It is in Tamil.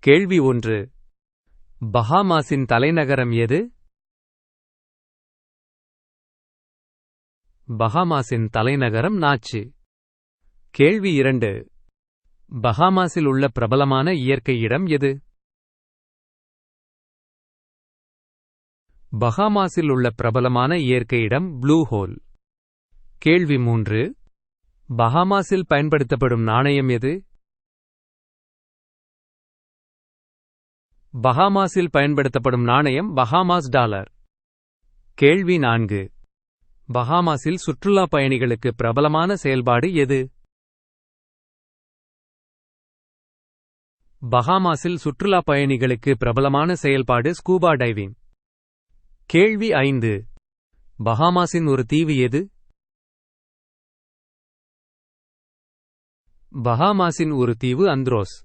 கேள்வி 1. பஹாமாஸின் தலைநகரம் எது? பஹாமாஸின் தலைநகரம் நாச்சு. கேள்வி 2. பஹாமாஸில் உள்ள பிரபலமான இயற்கை இடம் எது? பஹாமாஸில் உள்ள பிரபலமான இயற்கை இடம் ப்ளூ ஹோல். கேள்வி 3. பஹாமாஸில் பயன்படுத்தப்படும் நாணயம் எது? பஹாமாஸில் பயன்படுத்தப்படும் நாணயம் பஹாமாஸ் டாலர். கேள்வி 4. பஹாமாஸில் சுற்றுலா பயணிகளுக்கு பிரபலமான செயல்பாடு எது? பஹாமாஸில் சுற்றுலா பயணிகளுக்கு பிரபலமான செயல்பாடு ஸ்கூபா டைவிங். கேள்வி 5. பஹாமாஸின் ஒரு தீவு எது? பஹாமாஸின் ஒரு தீவு அந்த்ரோஸ்.